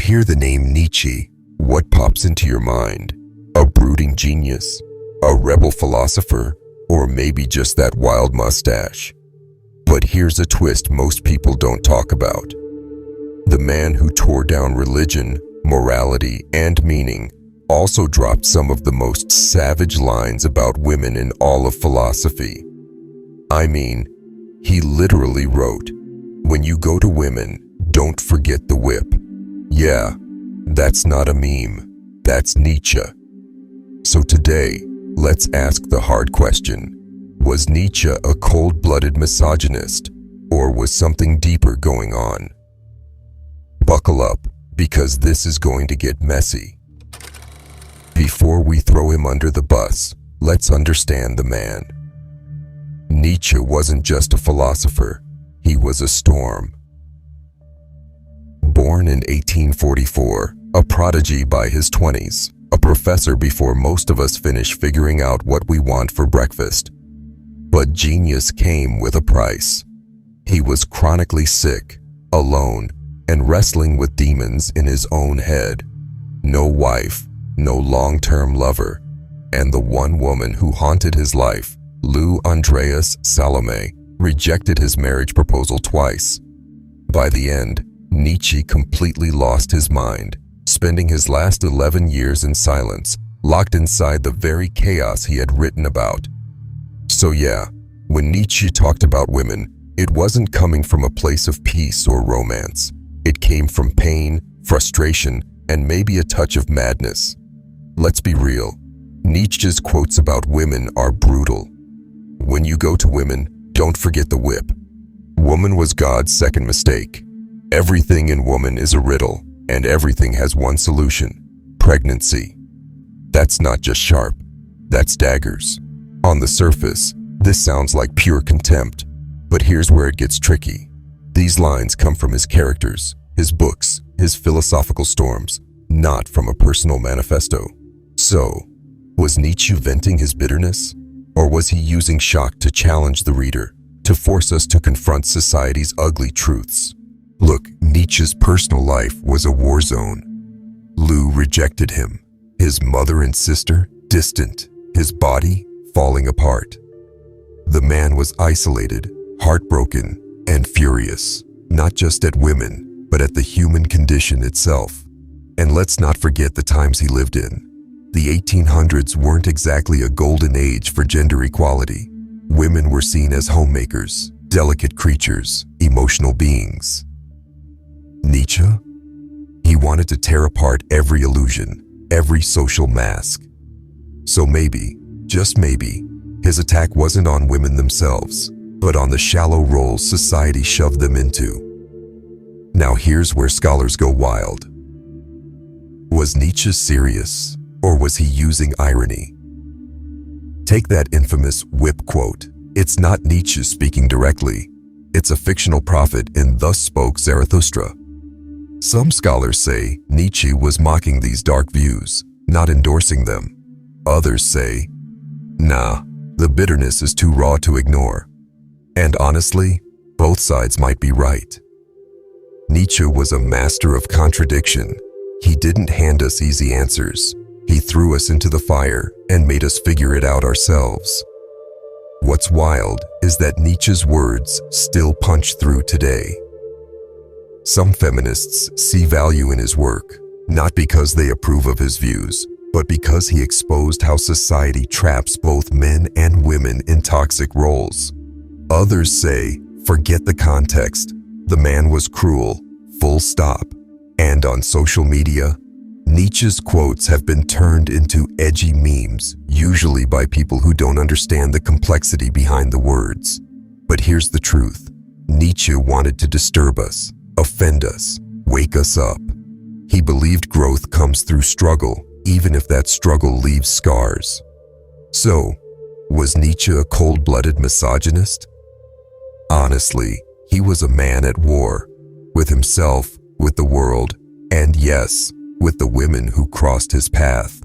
hear the name Nietzsche, what pops into your mind? A brooding genius? A rebel philosopher? Or maybe just that wild mustache? But here's a twist most people don't talk about. The man who tore down religion, morality, and meaning also dropped some of the most savage lines about women in all of philosophy. I mean, he literally wrote, "When you go to women, don't forget the whip." Yeah, that's not a meme. That's Nietzsche. So today, let's ask the hard question. Was Nietzsche a cold-blooded misogynist, or was something deeper going on? Buckle up, because this is going to get messy. Before we throw him under the bus, let's understand the man. Nietzsche wasn't just a philosopher, he was a storm. Born in 1844, a prodigy by his 20s, a professor before most of us finish figuring out what we want for breakfast. But genius came with a price. He was chronically sick, alone, and wrestling with demons in his own head. No wife, no long-term lover, and the one woman who haunted his life, Lou Andreas Salome, rejected his marriage proposal twice. By the end, Nietzsche completely lost his mind, spending his last 11 years in silence, locked inside the very chaos he had written about. So yeah, when Nietzsche talked about women, it wasn't coming from a place of peace or romance. It came from pain, frustration, and maybe a touch of madness. Let's be real, Nietzsche's quotes about women are brutal. When you go to women, don't forget the whip. Woman was God's second mistake. Everything in woman is a riddle, and everything has one solution: pregnancy. That's not just sharp, that's daggers. On the surface, this sounds like pure contempt, but here's where it gets tricky. These lines come from his characters, his books, his philosophical storms, not from a personal manifesto. So, was Nietzsche venting his bitterness? Or was he using shock to challenge the reader, to force us to confront society's ugly truths? Look, Nietzsche's personal life was a war zone. Lou rejected him, his mother and sister distant, his body falling apart. The man was isolated, heartbroken, and furious, not just at women, but at the human condition itself. And let's not forget the times he lived in. The 1800s weren't exactly a golden age for gender equality. Women were seen as homemakers, delicate creatures, emotional beings. Nietzsche? He wanted to tear apart every illusion, every social mask. So maybe, just maybe, his attack wasn't on women themselves, but on the shallow roles society shoved them into. Now here's where scholars go wild. Was Nietzsche serious, or was he using irony? Take that infamous whip quote. It's not Nietzsche speaking directly. It's a fictional prophet in Thus Spoke Zarathustra. Some scholars say Nietzsche was mocking these dark views, not endorsing them. Others say, nah, the bitterness is too raw to ignore. And honestly, both sides might be right. Nietzsche was a master of contradiction. He didn't hand us easy answers. He threw us into the fire and made us figure it out ourselves. What's wild is that Nietzsche's words still punch through today. Some feminists see value in his work, not because they approve of his views, but because he exposed how society traps both men and women in toxic roles. Others say, forget the context. The man was cruel, full stop. And on social media, Nietzsche's quotes have been turned into edgy memes, usually by people who don't understand the complexity behind the words. But here's the truth. Nietzsche wanted to disturb us, offend us, wake us up. He believed growth comes through struggle, even if that struggle leaves scars. So, was Nietzsche a cold-blooded misogynist? Honestly, he was a man at war, with himself, with the world, and yes, with the women who crossed his path.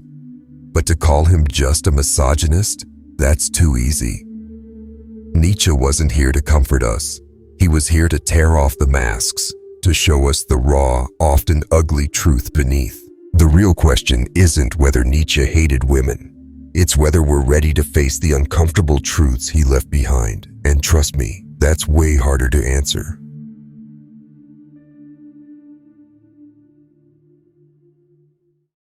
But to call him just a misogynist, that's too easy. Nietzsche wasn't here to comfort us. He was here to tear off the masks, to show us the raw, often ugly truth beneath. The real question isn't whether Nietzsche hated women. It's whether we're ready to face the uncomfortable truths he left behind. And trust me, that's way harder to answer.